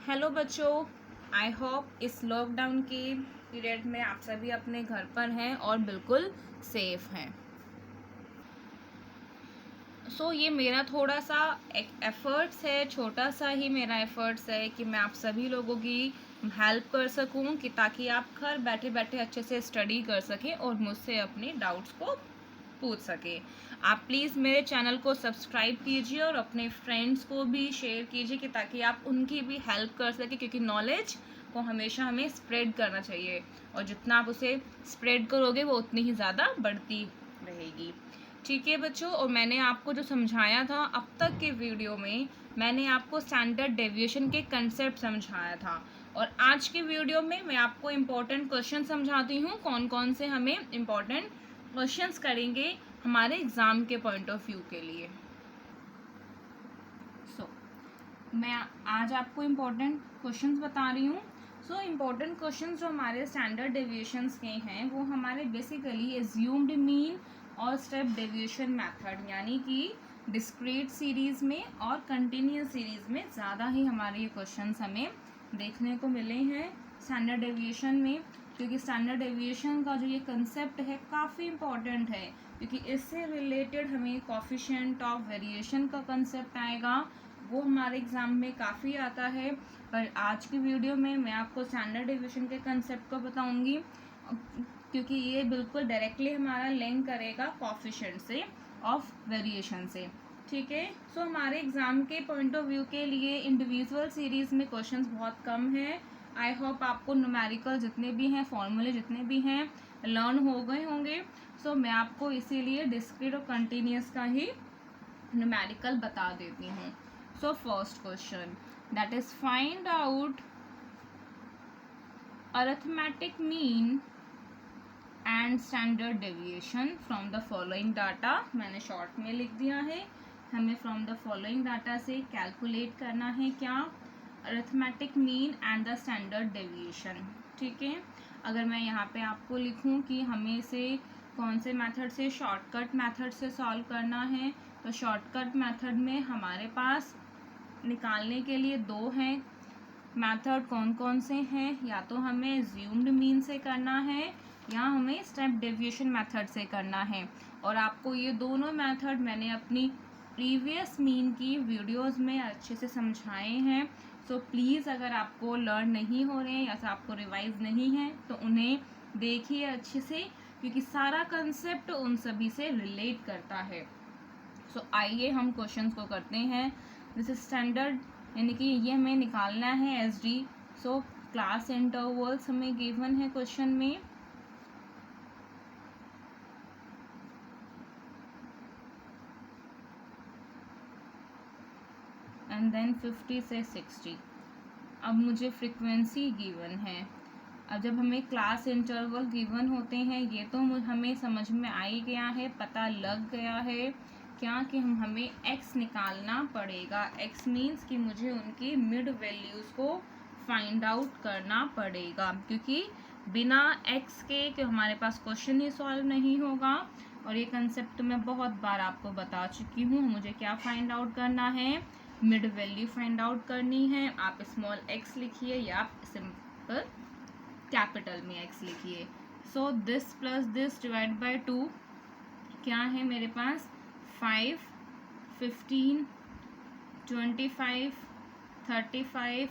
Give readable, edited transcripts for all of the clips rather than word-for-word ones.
Hello बच्चों, I hope इस lockdown के पीरियड में आप सभी अपने घर पर हैं और बिल्कुल सेफ हैं। ये मेरा थोड़ा सा एक एफर्ट्स है, छोटा सा ही मेरा एफर्ट्स है कि मैं आप सभी लोगों की हेल्प कर सकूं कि ताकि आप घर बैठे बैठे अच्छे से स्टडी कर सकें और मुझसे अपने डाउट्स को पूछ सके। आप प्लीज़ मेरे चैनल को सब्सक्राइब कीजिए और अपने फ्रेंड्स को भी शेयर कीजिए कि ताकि आप उनकी भी हेल्प कर सके, क्योंकि नॉलेज को हमेशा हमें स्प्रेड करना चाहिए और जितना आप उसे स्प्रेड करोगे वो उतनी ही ज़्यादा बढ़ती रहेगी। ठीक है बच्चों, और मैंने आपको जो समझाया था अब तक के वीडियो में, मैंने आपको स्टैंडर्ड डेविएशन के कंसेप्ट समझाया था और आज के वीडियो में मैं आपको इम्पोर्टेंट क्वेश्चन समझाती हूँ। कौन कौन से हमें इम्पोर्टेंट क्वेश्चंस करेंगे हमारे एग्ज़ाम के पॉइंट ऑफ व्यू के लिए। मैं आज आपको इम्पोर्टेंट क्वेश्चंस बता रही हूँ। इम्पोर्टेंट क्वेश्चंस जो हमारे स्टैंडर्ड डेविएशंस के हैं वो हमारे बेसिकली एज्यूम्ड मीन और स्टेप डेविएशन मेथड, यानी कि डिस्क्रीट सीरीज़ में और कंटिन्यूस सीरीज़ में ज़्यादा ही हमारे ये क्वेश्चंस हमें देखने को मिले हैं स्टैंडर्ड डेविएशन में, क्योंकि स्टैंडर्ड डेविएशन का जो ये कंसेप्ट है काफ़ी इम्पॉर्टेंट है, क्योंकि इससे रिलेटेड हमें कोफिशिएंट ऑफ वेरिएशन का कंसेप्ट आएगा, वो हमारे एग्ज़ाम में काफ़ी आता है। पर आज की वीडियो में मैं आपको स्टैंडर्ड डेविएशन के कंसेप्ट को बताऊंगी, क्योंकि ये बिल्कुल डायरेक्टली हमारा लिंक करेगा कोफिशिएंट से ऑफ वेरिएशन से। ठीक है, हमारे एग्ज़ाम के पॉइंट ऑफ व्यू के लिए इंडिविजुअल सीरीज़ में क्वेश्चंस बहुत कम है। आई होप आपको न्यूमेरिकल जितने भी हैं, फॉर्मूले जितने भी हैं, लर्न हो गए होंगे। मैं आपको इसीलिए डिस्क्रीट और कंटिन्यूस का ही न्यूमेरिकल बता देती हूँ। First question, that is find out arithmetic mean and standard deviation from the following data। मैंने शॉर्ट में लिख दिया है, हमें from the following data से कैलकुलेट करना है क्या, arithmetic mean and the standard deviation। ठीक है, अगर मैं यहाँ पे आपको लिखूँ कि हमें इसे कौन से मेथड से, शॉर्टकट मेथड से सॉल्व करना है, तो शॉर्टकट मेथड में हमारे पास निकालने के लिए दो हैं मेथड। कौन कौन से हैं, या तो हमें एज्यूम्ड मीन से करना है या हमें स्टेप डेविएशन मेथड से करना है। और आपको ये दोनों मेथड मैंने अपनी प्रीवियस मीन की वीडियोस में अच्छे से समझाए हैं। प्लीज़ अगर आपको लर्न नहीं हो रहे हैं या फिर आपको रिवाइज नहीं है तो उन्हें देखिए अच्छे से, क्योंकि सारा कंसेप्ट उन सभी से रिलेट करता है। आइए हम क्वेश्चंस को करते हैं। दिस स्टैंडर्ड, यानी कि ये हमें निकालना है एस डी। क्लास इंटरवल्स हमें गिवन है क्वेश्चन में। एंड देन 50 से 60। अब मुझे फ्रीक्वेंसी गिवन है। अब जब हमें क्लास इंटरवल गिवन होते हैं, ये तो हमें समझ में आ ही गया है, पता लग गया है क्या कि हमें x निकालना पड़ेगा। x मीन्स कि मुझे उनकी मिड वैल्यूज़ को फाइंड आउट करना पड़ेगा, क्योंकि बिना x के कि हमारे पास क्वेश्चन ही सॉल्व नहीं होगा। और ये कंसेप्ट मैं बहुत बार आपको बता चुकी हूँ। मुझे क्या फाइंड आउट करना है, मिड वैल्यू फाइंड आउट करनी है। आप स्मॉल x लिखिए या आप सिंपल कैपिटल में x लिखिए। This plus this divide by 2 क्या है मेरे पास, 5, 15, 25, 35,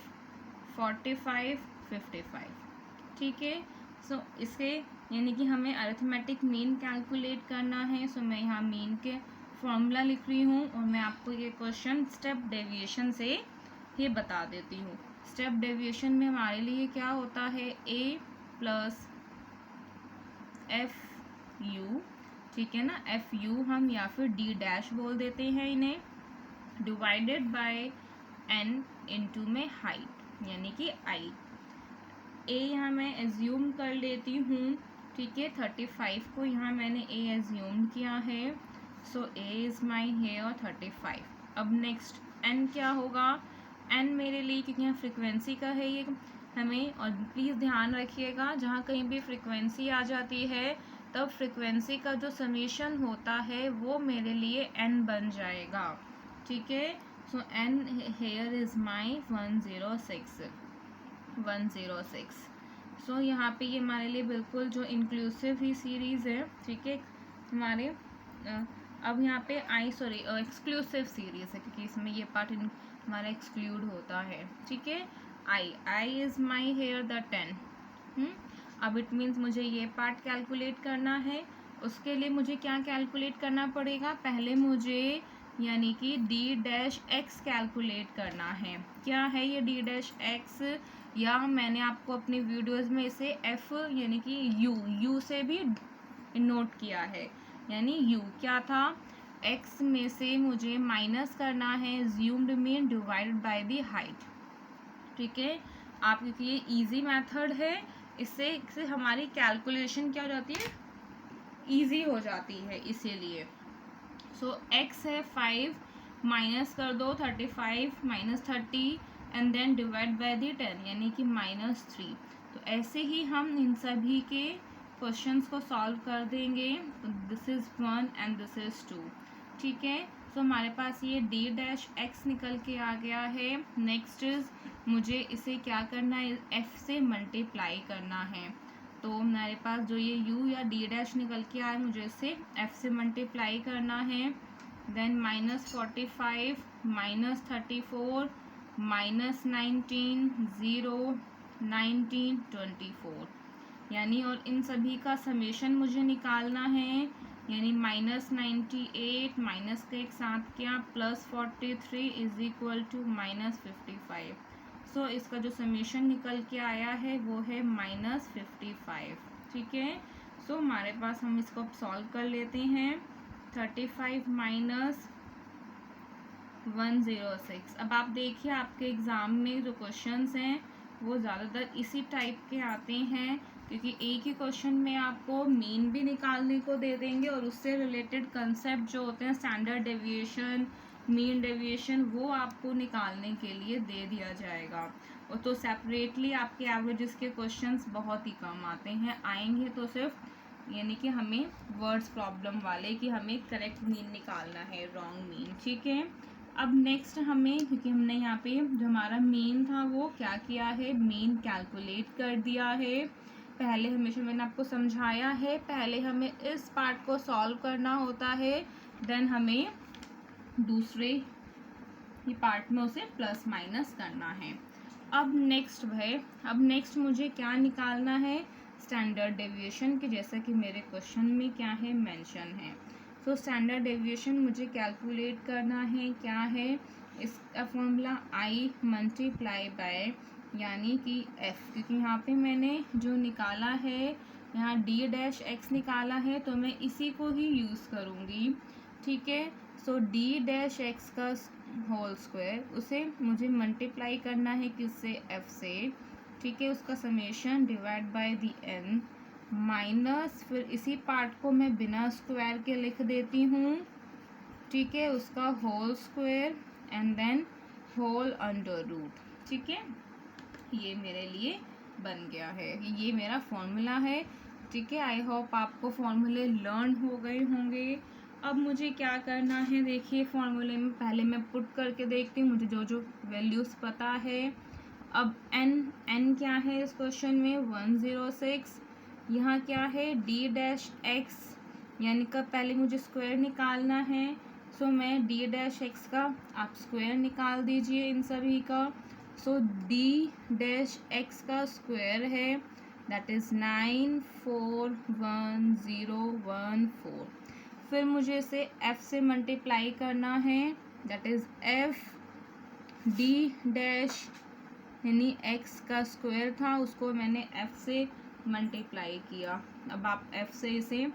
45, 55। ठीक है, इसके यानी कि हमें अरिथमेटिक मीन कैलकुलेट करना है। मैं यहाँ मीन के फॉर्मूला लिख रही हूँ और मैं आपको ये क्वेश्चन स्टेप डेविएशन से ये बता देती हूँ। स्टेप डेविएशन में हमारे लिए क्या होता है, a प्लस एफ यू, ठीक है ना, एफ यू हम या फिर डी डैश बोल देते हैं इन्हें, डिवाइडेड बाय एन इंटू में हाइट यानी कि आई। ए यहाँ मैं एज्यूम कर लेती हूँ, ठीक है, 35 को यहाँ मैंने ए एज्यूम किया है। A is my here 35। अब नेक्स्ट एन क्या होगा, एन मेरे लिए क्योंकि यहाँ फ्रिक्वेंसी का है ये हमें, और प्लीज़ ध्यान रखिएगा जहाँ कहीं भी फ्रिक्वेंसी आ जाती है तब फ्रिक्वेंसी का जो समेशन होता है वो मेरे लिए एन बन जाएगा। ठीक है, सो एन हेयर इज़ माई 106। सो यहाँ पे ये हमारे लिए बिल्कुल जो इंक्लूसिव ही सीरीज़ है, ठीक है, हमारे अब यहाँ पे एक्सक्लूसिव सीरीज़ है क्योंकि इसमें ये पार्ट हमारा एक्सक्लूड होता है, ठीक है। I is my here the 10। अब इट मीन्स मुझे ये पार्ट कैलकुलेट करना है। उसके लिए मुझे क्या कैलकुलेट करना पड़ेगा, पहले मुझे यानी कि डी डैश एक्स कैलकुलेट करना है। क्या है ये डी डैश एक्स, या मैंने आपको अपनी वीडियोस में इसे एफ यानी कि यू से भी नोट किया है। यानी यू क्या था, एक्स में से मुझे माइनस करना है assumed mean divided by the height, ठीक है। आप क्योंकि ये इजी मेथड है, इससे हमारी कैलकुलेशन क्या हो जाती है, इजी हो जाती है, इसीलिए। सो एक्स है 5, माइनस कर दो 35 minus 30 and then divide by the 10 यानी कि -3। तो ऐसे ही हम इन सभी के क्वेश्चंस को सॉल्व कर देंगे। This is 1 and this is 2, ठीक है। सो हमारे पास ये डी डैश एक्स निकल के आ गया है। नेक्स्ट इज मुझे इसे क्या करना है, एफ से मल्टीप्लाई करना है। तो हमारे पास जो ये u या डी डैश निकल के आए, मुझे इसे f से मल्टीप्लाई करना है। देन -45 -34 -19 0 19 24 यानी, और इन सभी का समेशन मुझे निकालना है। यानी -98 माइनस का एक साथ क्या +43 इज इक्वल टू -55। सो इसका जो समेशन निकल के आया है वो है -55, ठीक है। सो हमारे पास, हम इसको सॉल्व कर लेते हैं। 35 माइनस 106। अब आप देखिए आपके एग्ज़ाम में जो क्वेश्चंस हैं वो ज़्यादातर इसी टाइप के आते हैं, क्योंकि एक ही क्वेश्चन में आपको मीन भी निकालने को दे देंगे और उससे रिलेटेड कंसेप्ट जो होते हैं स्टैंडर्ड डेविएशन, मीन डेविएशन, वो आपको निकालने के लिए दे दिया जाएगा। और तो सेपरेटली आपके एवरेजेस के क्वेश्चंस बहुत ही कम आते हैं, आएंगे तो सिर्फ यानी कि हमें वर्ड्स प्रॉब्लम वाले कि हमें करेक्ट मीन निकालना है, रॉन्ग मीन, ठीक है। अब नेक्स्ट हमें, क्योंकि हमने यहाँ पे जो हमारा मीन था वो क्या किया है, मीन कैलकुलेट कर दिया है। पहले हमेशा मैंने आपको समझाया है, पहले हमें इस पार्ट को सॉल्व करना होता है, देन हमें दूसरे ये पार्ट में उसे प्लस माइनस करना है। अब नेक्स्ट मुझे क्या निकालना है, स्टैंडर्ड डेविएशन के, जैसा कि मेरे क्वेश्चन में क्या है, मेंशन है। तो स्टैंडर्ड डेविएशन मुझे कैलकुलेट करना है, क्या है इसका फॉर्मूला, आई मल्टीप्लाई बाय यानी कि एफ, क्योंकि यहाँ पे मैंने जो निकाला है, यहाँ डी डैश एक्स निकाला है, तो मैं इसी को ही यूज़ करूँगी, ठीक है। सो डी डैश एक्स का होल स्क्वायर, उसे मुझे मल्टीप्लाई करना है किससे, एफ से, ठीक है। उसका summation divide by the N minus, फिर इसी पार्ट को मैं बिना स्क्वायर के लिख देती हूँ, ठीक है, उसका whole square and then whole under root, ठीक है। ये मेरे लिए बन गया है, ये मेरा फॉर्मूला है, ठीक है। आई होप आपको फॉर्मूले लर्न हो गए होंगे। अब मुझे क्या करना है, देखिए फॉर्मूले में पहले मैं पुट करके देखती हूँ, मुझे जो जो वैल्यूज़ पता है। अब n क्या है इस क्वेश्चन में, 106। यहाँ क्या है, डी डैश एक्स यानी का पहले मुझे स्क्वायर निकालना है। सो मैं डी डैश एक्स का आप स्क्वायर निकाल दीजिए इन सभी का। सो डी डैश एक्स का स्क्वायर है, दैट इज़ 941014। फिर मुझे इसे f से मल्टीप्लाई करना है, that is f D dash यानी x का स्क्वायर था, उसको मैंने f से मल्टीप्लाई किया। अब आप f से इसे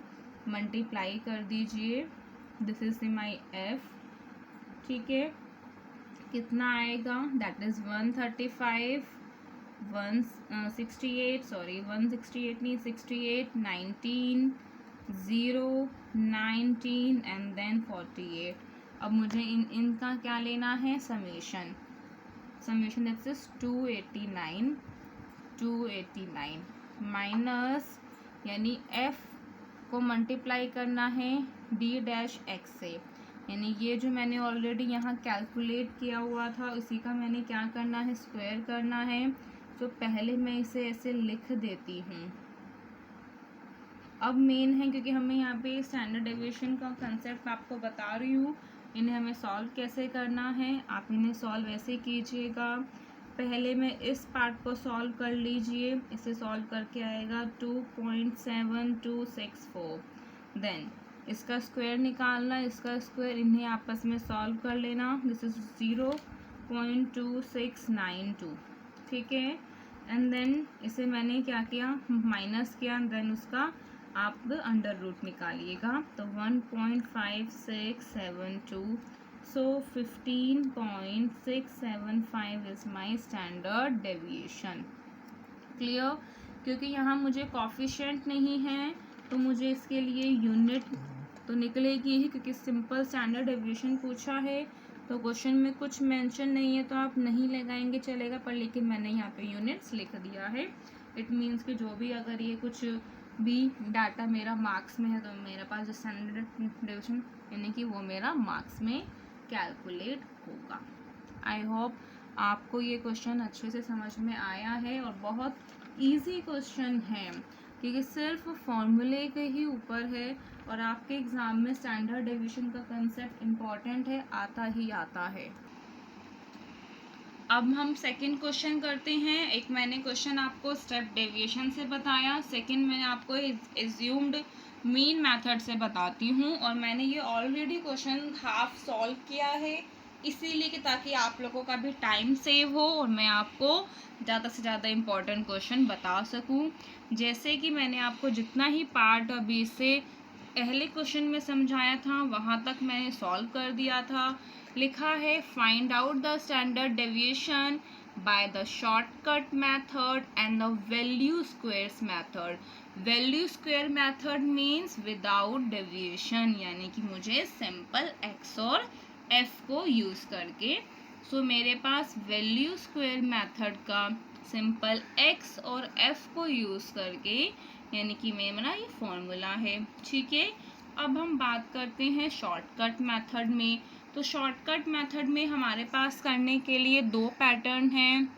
मल्टीप्लाई कर दीजिए, दिस इज माई f, ठीक है। कितना आएगा, दैट इज़ 135 168 नहीं 68 19 0 19 एंड देन 48। अब मुझे इनका क्या लेना है, समेशन दैट इज 289 माइनस यानी f को मल्टीप्लाई करना है डी डैश एक्स से। यानी ये जो मैंने ऑलरेडी यहाँ कैलकुलेट किया हुआ था उसी का मैंने क्या करना है, स्क्वायर करना है। तो पहले मैं इसे ऐसे लिख देती हूँ। अब मेन है, क्योंकि हमें यहाँ पे स्टैंडर्ड डेविएशन का कंसेप्ट आपको बता रही हूँ, इन्हें हमें सॉल्व कैसे करना है। आप इन्हें सॉल्व ऐसे कीजिएगा। पहले मैं इस पार्ट को सॉल्व कर लीजिए। इसे सॉल्व करके आएगा 2.7264। देन इसका स्क्वायर निकालना, इसका स्क्वायर, इन्हें आपस में सॉल्व कर लेना। दिस इज 0.2692, ठीक है। एंड देन इसे मैंने क्या किया, माइनस किया। देन उसका आप अंडर रूट निकालिएगा। तो 1.5672, सो 15.675 is my standard deviation. Clear? क्योंकि यहाँ मुझे कॉफिशिएंट नहीं है तो मुझे इसके लिए यूनिट तो निकलेगी ही, क्योंकि सिंपल स्टैंडर्ड डेविएशन पूछा है तो क्वेश्चन में कुछ मेंशन नहीं है तो आप नहीं लगाएंगे चलेगा, पर लेकिन मैंने यहाँ पे यूनिट्स लिख दिया है। इट मीन्स कि जो भी अगर ये कुछ भी डाटा मेरा मार्क्स में है तो मेरे पास जो स्टैंडर्ड डेविएशन यानी कि वो मेरा मार्क्स में कैलकुलेट होगा। आई होप आपको ये क्वेश्चन अच्छे से समझ में आया है और बहुत इजी क्वेश्चन है, क्योंकि सिर्फ फॉर्मूले के ही ऊपर है और आपके एग्जाम में स्टैंडर्ड डेविएशन का कंसेप्ट इम्पॉर्टेंट है, आता ही आता है। अब हम सेकंड क्वेश्चन करते हैं। एक मैंने क्वेश्चन आपको स्टेप डेविएशन से बताया, सेकंड मैंने आपको एज्यूम्ड मीन मेथड से बताती हूँ। और मैंने ये ऑलरेडी क्वेश्चन हाफ सॉल्व किया है, इसीलिए कि ताकि आप लोगों का भी टाइम सेव हो और मैं आपको ज़्यादा से ज़्यादा इम्पोर्टेंट क्वेश्चन बता सकूँ। जैसे कि मैंने आपको जितना ही पार्ट अभी से पहले क्वेश्चन में समझाया था वहाँ तक मैंने सॉल्व कर दिया था। लिखा है find out the standard deviation by the shortcut method and the value squares method. Value square method means without deviation, यानी कि मुझे सिंपल एक्स और एफ को यूज करके। सो मेरे पास वैल्यू स्क्वायर मेथड का सिंपल एक्स और एफ को यूज करके यानी कि मेरा ये फॉर्मूला है, ठीक है। अब हम बात करते हैं शॉर्टकट मेथड में। तो शॉर्टकट मेथड में हमारे पास करने के लिए दो पैटर्न हैं,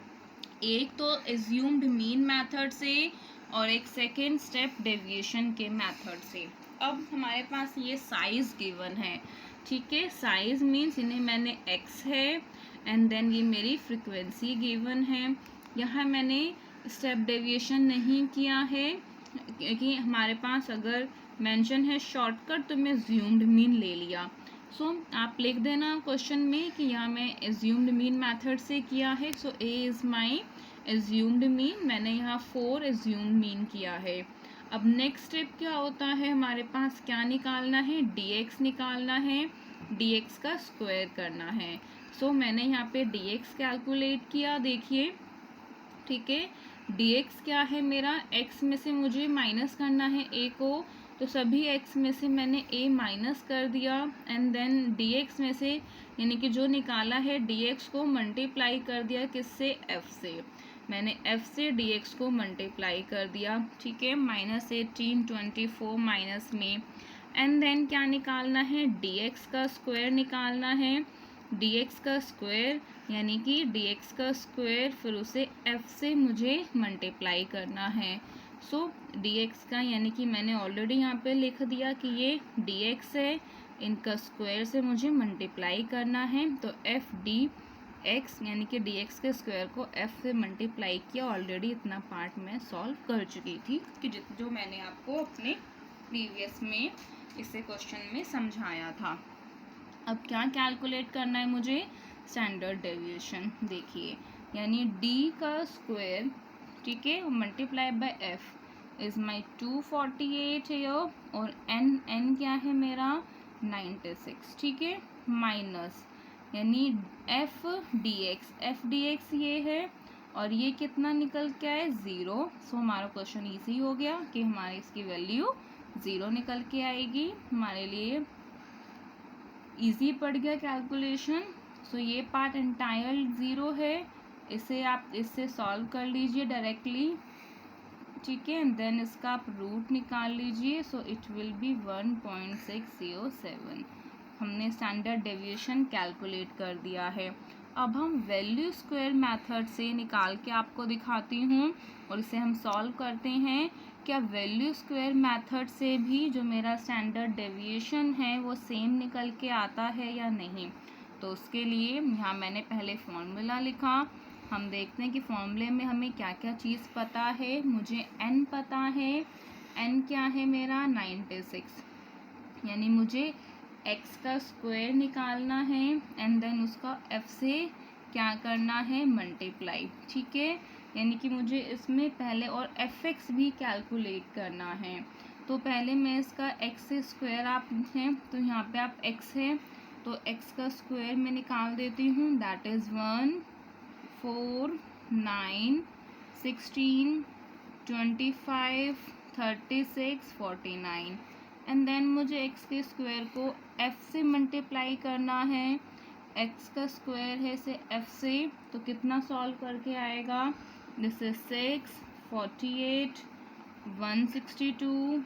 एक तो एज्यूम्ड मीन मेथड से और एक सेकेंड स्टेप डेविएशन के मेथड से। अब हमारे पास ये साइज गिवन है, ठीक है। साइज मीन्स इन्हें मैंने एक्स है एंड देन ये मेरी फ्रीक्वेंसी गिवन है। यहाँ मैंने स्टेप डेविएशन नहीं किया है क्योंकि हमारे पास अगर मेंशन है शॉर्टकट तो मैं एज्यूम्ड मीन ले लिया। सो आप लिख देना क्वेश्चन में कि यहाँ मैं एज्यूम्ड मीन मेथड से किया है। So A is my assumed mean, मैंने यहाँ 4 एज्यूम्ड मीन किया है। अब नेक्स्ट स्टेप क्या होता है, हमारे पास क्या निकालना है, dx निकालना है, dx का स्क्वायर करना है। सो मैंने यहाँ पे dx कैलकुलेट किया, देखिए, ठीक है। dx क्या है मेरा, x में से मुझे माइनस करना है a को, तो सभी x में से मैंने a माइनस कर दिया एंड देन dx में से यानी कि जो निकाला है dx को मल्टीप्लाई कर दिया किससे, f से। मैंने f से dx को मल्टीप्लाई कर दिया, ठीक है। -1824 माइनस में एंड देन क्या निकालना है, dx का स्क्वायर निकालना है। dx का स्क्वायर यानी कि dx का स्क्वायर फिर उसे f से मुझे मल्टीप्लाई करना है। सो dx का यानी कि मैंने ऑलरेडी यहाँ पे लिख दिया कि ये dx है, इनका स्क्वायर से मुझे मल्टीप्लाई करना है। तो f dx यानी कि dx के स्क्वायर को f से मल्टीप्लाई किया। ऑलरेडी इतना पार्ट मैं सॉल्व कर चुकी थी कि जो मैंने आपको अपने प्रीवियस में इसे क्वेश्चन में समझाया था। अब क्या कैलकुलेट करना है मुझे, स्टैंडर्ड डेविएशन। देखिए यानी d का स्क्वायर, ठीक है, multiply by f is my 248 here और n क्या है मेरा 96, ठीक है, माइनस यानी f dx ये है और ये कितना निकल के आए 0। सो हमारा क्वेश्चन इजी हो गया कि हमारी इसकी वैल्यू 0 निकल के आएगी, हमारे लिए इजी पड़ गया कैलकुलेशन। सो ये पार्ट एंटायर 0 है, इसे आप इससे सॉल्व कर लीजिए डायरेक्टली, ठीक है। देन इसका आप रूट निकाल लीजिए। सो इट विल बी 1.607, हमने स्टैंडर्ड डेविएशन कैलकुलेट कर दिया है। अब हम वैल्यू स्क्वायर मेथड से निकाल के आपको दिखाती हूँ और इसे हम सॉल्व करते हैं। क्या वैल्यू स्क्वायर मेथड से भी जो मेरा स्टैंडर्ड डेविएशन है वो सेम निकल के आता है या नहीं। तो उसके लिए यहाँ मैंने पहले फॉर्मूला लिखा। हम देखते हैं कि फॉर्मूले में हमें क्या क्या चीज़ पता है। मुझे n पता है, n क्या है मेरा 96, यानी मुझे x का स्क्वायर निकालना है एंड देन उसका f से क्या करना है, मल्टीप्लाई। ठीक है, यानी कि मुझे इसमें पहले और fx भी कैलकुलेट करना है। तो पहले मैं इसका x से स्क्वायर आप हैं तो यहाँ पे आप x है तो x का स्क्वायर मैं निकाल देती हूँ। दैट इज़ 1 4 9 16 25 36 49 एंड देन मुझे x के स्क्वायर को f से मल्टीप्लाई करना है। x का स्क्वायर है से f से, तो कितना सॉल्व करके आएगा, दिस इज 6 48 162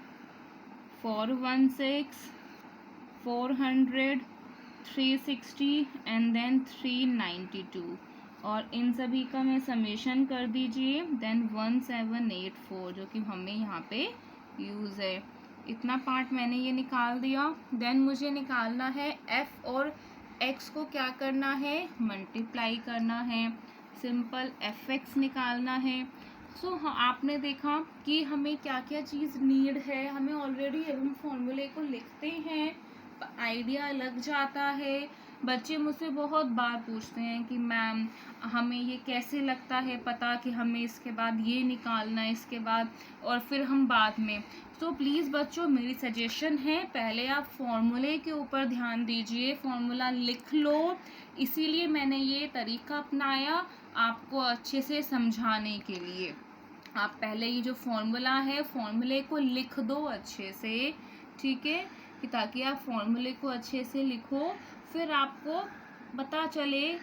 416 400 360 एंड देन 392 और इन सभी का मैं समेशन कर दीजिए देन 1784 जो कि हमें यहाँ पे यूज़ है। इतना पार्ट मैंने ये निकाल दिया। देन मुझे निकालना है f और x को क्या करना है, मल्टीप्लाई करना है। सिंपल fx निकालना है। सो आपने देखा कि हमें क्या क्या चीज़ नीड है। हमें ऑलरेडी जब हम फॉर्मूले को लिखते हैं आइडिया लग जाता है। बच्चे मुझसे बहुत बार पूछते हैं कि मैम हमें ये कैसे लगता है पता कि हमें इसके बाद ये निकालना है इसके बाद, और फिर हम बाद में। तो प्लीज़ बच्चों मेरी सजेशन है पहले आप फॉर्मूले के ऊपर ध्यान दीजिए, फॉर्मूला लिख लो। इसीलिए मैंने ये तरीका अपनाया आपको अच्छे से समझाने के लिए। आप पहले ये जो फॉर्मूला है फॉर्मूले को लिख दो अच्छे से, ठीक है, कि ताकि आप फॉर्मूले को अच्छे से लिखो, फिर आपको पता चले,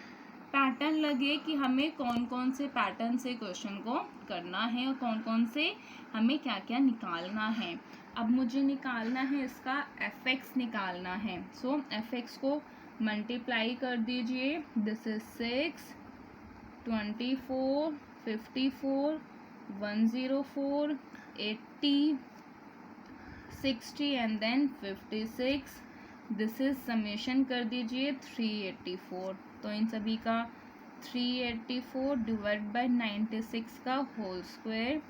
पैटर्न लगे कि हमें कौन कौन से पैटर्न से क्वेश्चन को करना है और कौन कौन से हमें क्या क्या निकालना है। अब मुझे निकालना है इसका fx निकालना है। सो fx को मल्टीप्लाई कर दीजिए। This is 6 24 54 104 80 60 and then 56। This is summation कर दीजिए 384। तो इन सभी का 384 डिवाइड बाय 96 का whole square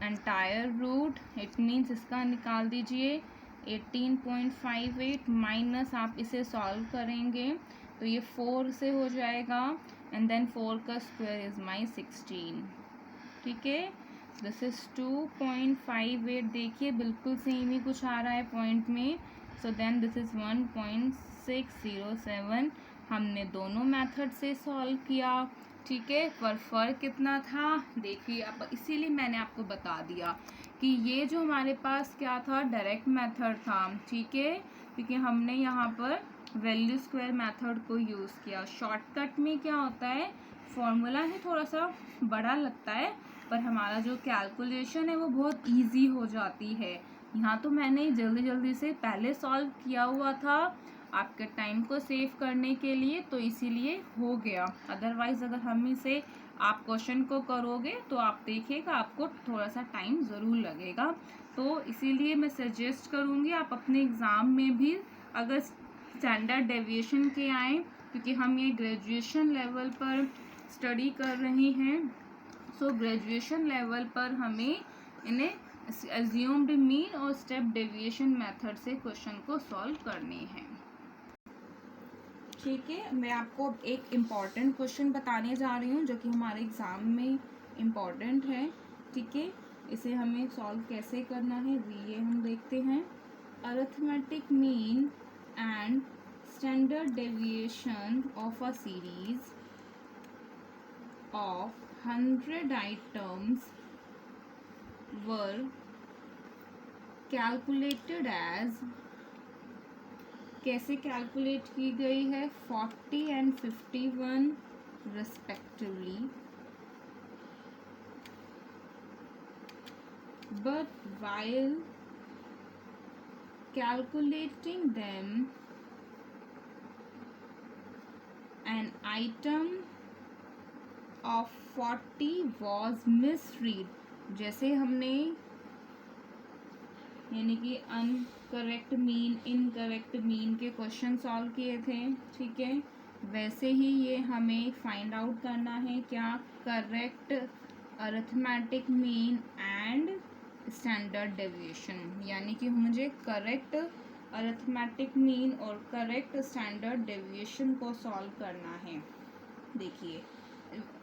entire root, it means इसका निकाल दीजिए 18.58 माइनस आप इसे सॉल्व करेंगे तो ये 4 से हो जाएगा एंड देन 4 का स्क्वायर इज माई 16। ठीक है, दिस इज 2.58। देखिए बिल्कुल सेम ही कुछ आ रहा है पॉइंट में। So then this is 1.607। हमने दोनों मेथड से सॉल्व किया, ठीक है, पर फर्क कितना था देखिए। अब इसीलिए मैंने आपको बता दिया कि ये जो हमारे पास क्या था, डायरेक्ट मेथड था, ठीक है, क्योंकि हमने यहाँ पर वैल्यू स्क्वायर मेथड को यूज़ किया। शॉर्टकट में क्या होता है, फॉर्मूला ही थोड़ा सा बड़ा लगता है पर हमारा जो कैलकुलेशन है वो बहुत इजी हो जाती है। यहाँ तो मैंने जल्दी जल्दी से पहले सॉल्व किया हुआ था आपके टाइम को सेव करने के लिए, तो इसीलिए हो गया। अदरवाइज़ अगर हम इसे आप क्वेश्चन को करोगे तो आप देखिएगा आपको थोड़ा सा टाइम ज़रूर लगेगा। तो इसीलिए मैं सजेस्ट करूँगी आप अपने एग्ज़ाम में भी अगर स्टैंडर्ड डेविएशन के आएँ, क्योंकि हम ये ग्रेजुएशन लेवल पर स्टडी कर रहे हैं। सो ग्रेजुएशन लेवल पर हमें इन्हें अज्यूम्ड मीन और स्टेप डेविएशन मेथड से क्वेश्चन को सॉल्व करने हैं। ठीक है, मैं आपको एक इम्पॉर्टेंट क्वेश्चन बताने जा रही हूँ जो कि हमारे एग्ज़ाम में इम्पॉर्टेंट है, ठीक है। इसे हमें सॉल्व कैसे करना है ये हम देखते हैं। Arithmetic mean and standard deviation of a series of 100 items were calculated as, कैसे कैलकुलेट की गई है, 40 and 51 respectively, but while calculating them item of 40 was misread, जैसे हमने यानी कि अनकरेक्ट मीन, इनकरेक्ट मीन के क्वेश्चन सॉल्व किए थे, ठीक है, वैसे ही ये हमें फाइंड आउट करना है क्या, correct arithmetic mean and standard deviation, यानी कि मुझे करेक्ट अरिथमेटिक मीन और करेक्ट स्टैंडर्ड डेविएशन को सॉल्व करना है। देखिए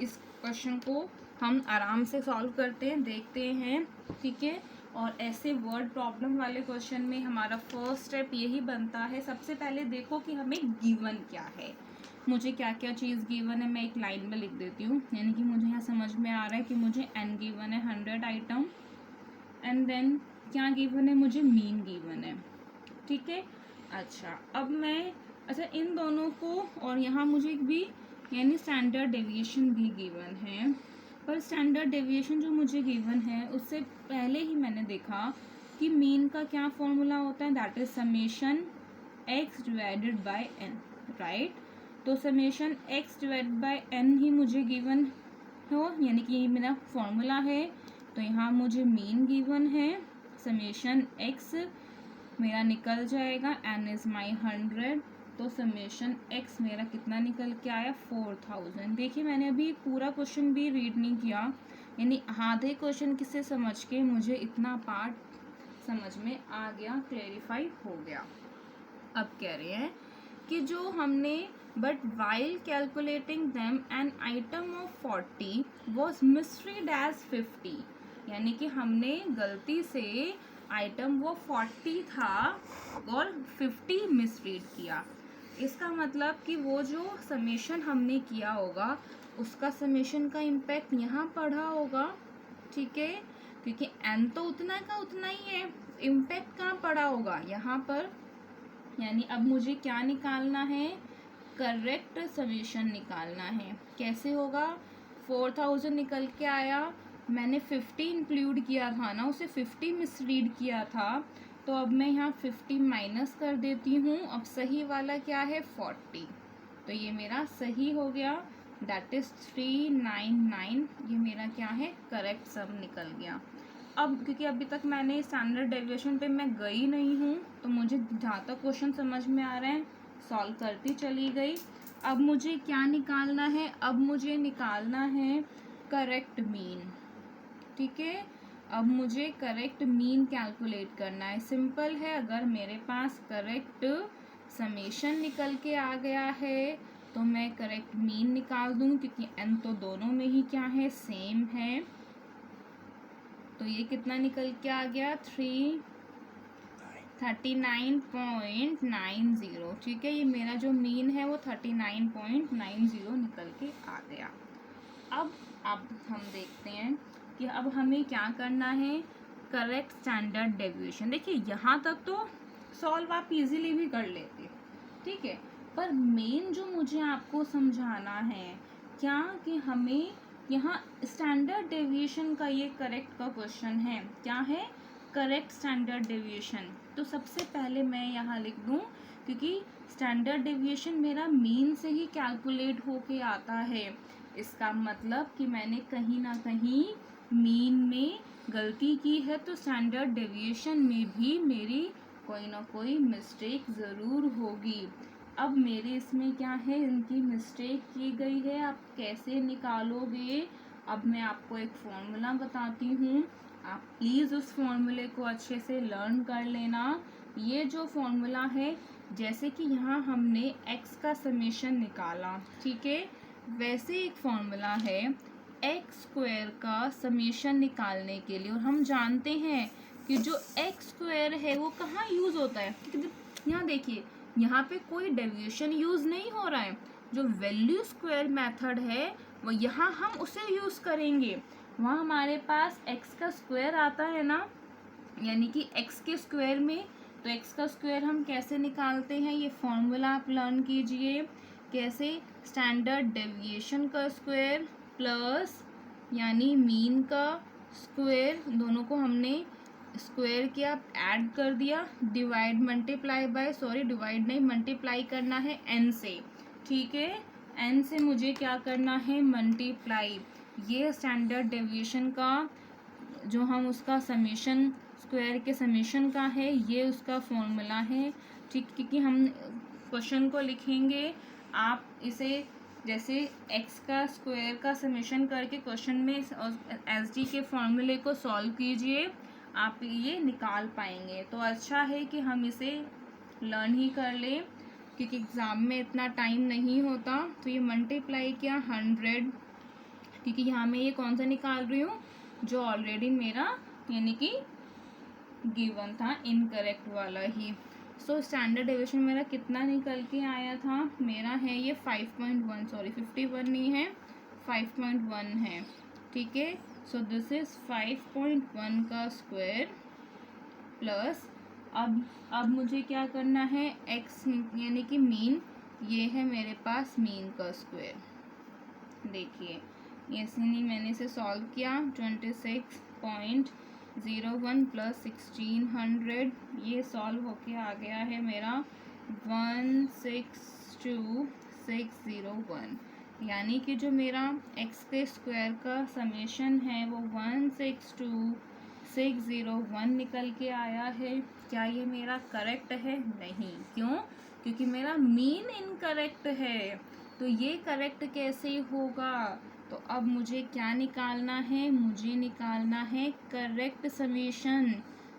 इस क्वेश्चन को हम आराम से सॉल्व करते हैं, देखते हैं, ठीक है। और ऐसे वर्ड प्रॉब्लम वाले क्वेश्चन में हमारा फर्स्ट स्टेप यही बनता है, सबसे पहले देखो कि हमें गिवन क्या है, मुझे क्या क्या चीज़ गिवन है, मैं एक लाइन में लिख देती हूँ, यानी कि मुझे यहाँ समझ में आ रहा है कि मुझे n गिवन है 100 आइटम, एंड देन क्या गिवन है, मुझे मीन गिवन है, ठीक है। अच्छा अब मैं इन दोनों को, और यहाँ मुझे भी यानी स्टैंडर्ड डेविएशन भी गिवन है, पर स्टैंडर्ड डेविएशन जो मुझे गिवन है उससे पहले ही मैंने देखा कि मीन का क्या फॉर्मूला होता है, that is summation x divided by n, right. तो summation x divided by n ही मुझे गिवन हो, यानी कि ये मेरा फॉर्मूला है। तो यहाँ मुझे मीन गिवन है, समेशन x मेरा निकल जाएगा, n इज माई 100, तो समेशन x मेरा कितना निकल के आया 4000। देखिए मैंने अभी पूरा क्वेश्चन भी रीड नहीं किया, यानी आधे क्वेश्चन किसे समझ के मुझे इतना पार्ट समझ में आ गया, क्लैरिफाई हो गया। अब कह रहे हैं कि जो हमने but while calculating them an item of 40 was misread as 50, यानी कि हमने गलती से आइटम वो 40 था और 50 मिसरीड किया। इसका मतलब कि वो जो समेशन हमने किया होगा उसका समेशन का इम्पैक्ट यहाँ पड़ा होगा, ठीक है, क्योंकि n तो उतना का उतना ही है, इम्पैक्ट कहाँ पड़ा होगा यहाँ पर। यानी अब मुझे क्या निकालना है, करेक्ट समेशन निकालना है। कैसे होगा, 4000 निकल के आया, मैंने 50 इंक्लूड किया था ना, उसे 50 मिसरीड किया था, तो अब मैं यहाँ 50 माइनस कर देती हूँ। अब सही वाला क्या है 40, तो ये मेरा सही हो गया, दैट इज 399, ये मेरा क्या है करेक्ट सम निकल गया। अब क्योंकि अभी तक मैंने स्टैंडर्ड डेविएशन पे मैं गई नहीं हूँ, तो मुझे जहाँ तक क्वेश्चन समझ में आ रहे हैं सॉल्व करती चली गई। अब मुझे क्या निकालना है, अब मुझे निकालना है करेक्ट मीन, ठीक है। अब मुझे करेक्ट मीन कैलकुलेट करना है, सिंपल है, अगर मेरे पास करेक्ट समेशन निकल के आ गया है तो मैं करेक्ट मीन निकाल दूँ, क्योंकि n तो दोनों में ही क्या है सेम है। तो ये कितना निकल के आ गया 39.90, ठीक है, ये मेरा जो मीन है वो 39.90 निकल के आ गया। अब हम देखते हैं कि अब हमें क्या करना है, करेक्ट स्टैंडर्ड डेविएशन। देखिए यहाँ तक तो सॉल्व आप इजीली भी कर लेते, ठीक है, पर मेन जो मुझे आपको समझाना है क्या, कि हमें यहाँ स्टैंडर्ड डेविएशन का ये करेक्ट का क्वेश्चन है, क्या है करेक्ट स्टैंडर्ड डेविएशन। तो सबसे पहले मैं यहाँ लिख दूँ, क्योंकि स्टैंडर्ड डेविएशन मेरा मीन से ही कैलकुलेट होके आता है, इसका मतलब कि मैंने कहीं ना कहीं मीन में गलती की है, तो स्टैंडर्ड डेविएशन में भी मेरी कोई ना कोई मिस्टेक ज़रूर होगी। अब मेरे इसमें क्या है, इनकी मिस्टेक की गई है, आप कैसे निकालोगे। अब मैं आपको एक फॉर्मूला बताती हूँ, आप प्लीज़ उस फॉर्मूले को अच्छे से लर्न कर लेना। ये जो फॉर्मूला है, जैसे कि यहाँ हमने x का समेशन निकाला, ठीक है, वैसे एक फॉर्मूला है एक्स स्क्वायर का समेशन निकालने के लिए। और हम जानते हैं कि जो एक्स स्क्वायर है वो कहाँ यूज़ होता है, यहाँ देखिए यहाँ पे कोई डेविएशन यूज़ नहीं हो रहा है, जो वैल्यू स्क्वायर मेथड है वो यहाँ हम उसे यूज़ करेंगे। वहाँ हमारे पास एक्स का स्क्वायर आता है ना, यानी कि एक्स के स्क्वायर में, तो एक्स का स्क्वायर हम कैसे निकालते हैं, ये फॉर्मूला आप लर्न कीजिए। कैसे, स्टैंडर्ड डेविएशन का स्क्वायर प्लस यानी मीन का स्क्वायर, दोनों को हमने स्क्वायर किया, ऐड कर दिया, divide multiply by, sorry divide नहीं मल्टीप्लाई करना है n से, ठीक है, n से मुझे क्या करना है, मल्टीप्लाई। ये स्टैंडर्ड डेविएशन का जो हम उसका समेशन स्क्वायर के समेशन का है, ये उसका फॉर्मूला है, ठीक। क्योंकि हम क्वेश्चन को लिखेंगे, आप इसे जैसे x का स्क्वायर का समेशन करके क्वेश्चन में एसडी के फॉर्मूले को सॉल्व कीजिए, आप ये निकाल पाएंगे। तो अच्छा है कि हम इसे लर्न ही कर लें, क्योंकि एग्ज़ाम में इतना टाइम नहीं होता। तो ये मल्टीप्लाई किया 100, क्योंकि यहाँ मैं ये कौन सा निकाल रही हूँ, जो ऑलरेडी मेरा यानी कि गिवन था, इनकरेक्ट वाला ही। सो स्टैंडर्ड डेविएशन मेरा कितना निकल के आया था, मेरा है ये 5.1, सॉरी 51 नहीं है, 5.1 है, ठीक है। सो दिस इज 5.1 का स्क्वायर प्लस अब मुझे क्या करना है, x यानी कि मीन, ये है मेरे पास मीन का स्क्वायर। देखिए ऐसे नहीं, मैंने इसे सॉल्व किया, 26.01 प्लस 1600, ये सॉल्व होके आ गया है मेरा 162601, यानी कि जो मेरा x के स्क्वायर का समेशन है वो 162601 निकल के आया है। क्या ये मेरा करेक्ट है? नहीं। क्यों? क्योंकि मेरा मीन इनकरेक्ट है। तो ये करेक्ट कैसे होगा? तो अब मुझे क्या निकालना है, मुझे निकालना है करेक्ट समेशन।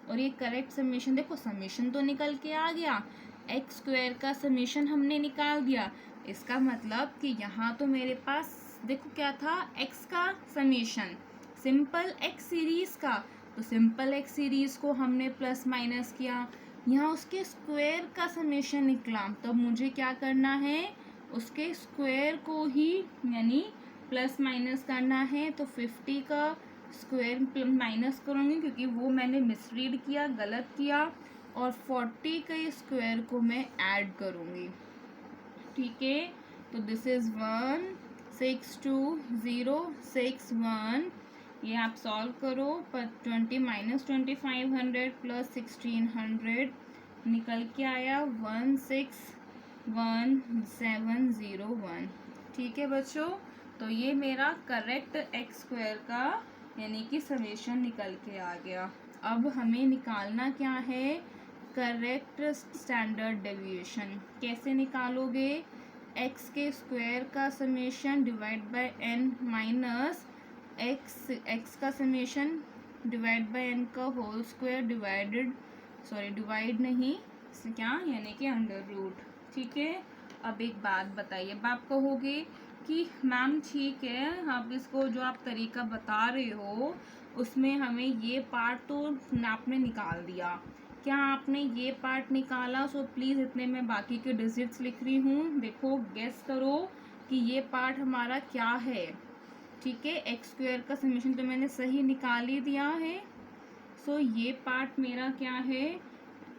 और ये करेक्ट समेशन, देखो समेशन तो निकल के आ गया, एक्स स्क्वायर का समेशन हमने निकाल दिया। इसका मतलब कि यहाँ तो मेरे पास देखो क्या था, एक्स का समेशन, सिंपल एक्स सीरीज का। तो सिंपल एक्स सीरीज को हमने प्लस माइनस किया, यहाँ उसके स्क्वायर का समेशन निकला। तो मुझे क्या करना है, उसके स्क्वायर को ही यानी प्लस माइनस करना है। तो 50 का स्क्वायर माइनस करूँगी, क्योंकि वो मैंने मिसरीड किया, गलत किया, और 40 के स्क्वायर को मैं ऐड करूँगी, ठीक है। तो दिस इज़ 162,061, ये आप सॉल्व करो, पर 20 माइनस 2500 प्लस 1600 निकल के आया 161,701, ठीक है बच्चों। तो ये मेरा करेक्ट एक्स स्क्वायर का यानी कि समेशन निकल के आ गया। अब हमें निकालना क्या है, करेक्ट स्टैंडर्ड डेविएशन। कैसे निकालोगे, एक्स के स्क्वायर का summation divide by N minus X का समेशन डिवाइड बाय एन का होल स्क्वायर डिवाइड नहीं क्या, यानी कि अंडर रूट, ठीक है। अब एक बात बताइए, अब आप कहोगे कि मैम ठीक है, आप इसको जो आप तरीका बता रहे हो उसमें हमें ये पार्ट तो आपने निकाल दिया, क्या आपने ये पार्ट निकाला? सो प्लीज़ इतने में बाकी के डिजिट्स लिख रही हूँ, देखो गेस करो कि ये पार्ट हमारा क्या है, ठीक है। एक्स स्क्वायर का समेशन तो मैंने सही निकाल ही दिया है। सो ये पार्ट मेरा क्या है,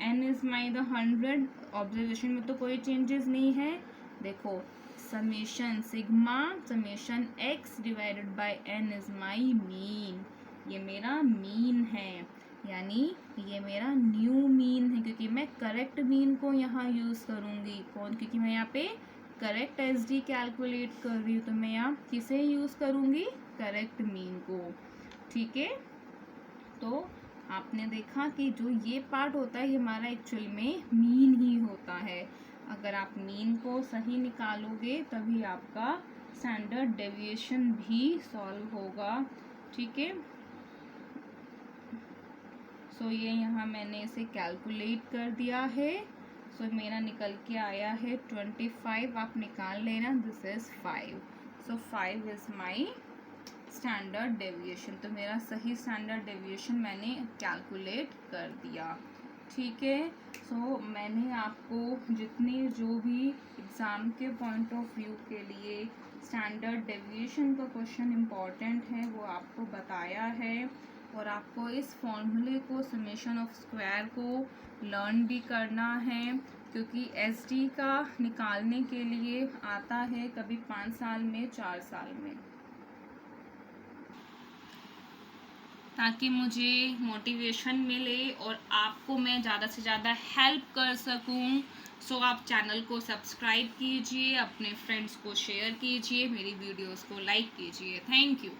n is my the 100, observation में तो कोई चेंजेस नहीं है। देखो summation sigma summation x divided by n is my mean, ये मेरा मीन है, यानी ये मेरा न्यू मीन है, क्योंकि मैं करेक्ट मीन को यहाँ यूज़ करूँगी। कौन? क्योंकि मैं यहाँ पे करेक्ट एसडी कैलकुलेट कर रही हूँ, तो मैं यहाँ किसे यूज़ करूँगी, करेक्ट मीन को, ठीक है। तो आपने देखा कि जो ये पार्ट होता है ये हमारा एक्चुअल में मीन ही होता है। अगर आप मीन को सही निकालोगे तभी आपका स्टैंडर्ड डेविएशन भी सॉल्व होगा, ठीक है। सो ये यहाँ मैंने इसे कैलकुलेट कर दिया है। सो मेरा निकल के आया है 25, आप निकाल लेना, this is 5। So 5 is my standard deviation. तो मेरा सही स्टैंडर्ड डेविएशन मैंने कैलकुलेट कर दिया, ठीक है। सो मैंने आपको जितने जो भी एग्ज़ाम के पॉइंट ऑफ व्यू के लिए स्टैंडर्ड डेविएशन का क्वेश्चन इम्पॉर्टेंट है वो आपको बताया है, और आपको इस फॉर्मूले को समेशन ऑफ स्क्वायर को लर्न भी करना है, क्योंकि एसडी का निकालने के लिए आता है कभी 5 साल में, 4 साल में, ताकि मुझे मोटिवेशन मिले और आपको मैं ज़्यादा से ज़्यादा हेल्प कर सकूं। सो आप चैनल को सब्सक्राइब कीजिए, अपने फ्रेंड्स को शेयर कीजिए, मेरी वीडियोस को लाइक कीजिए। Thank you.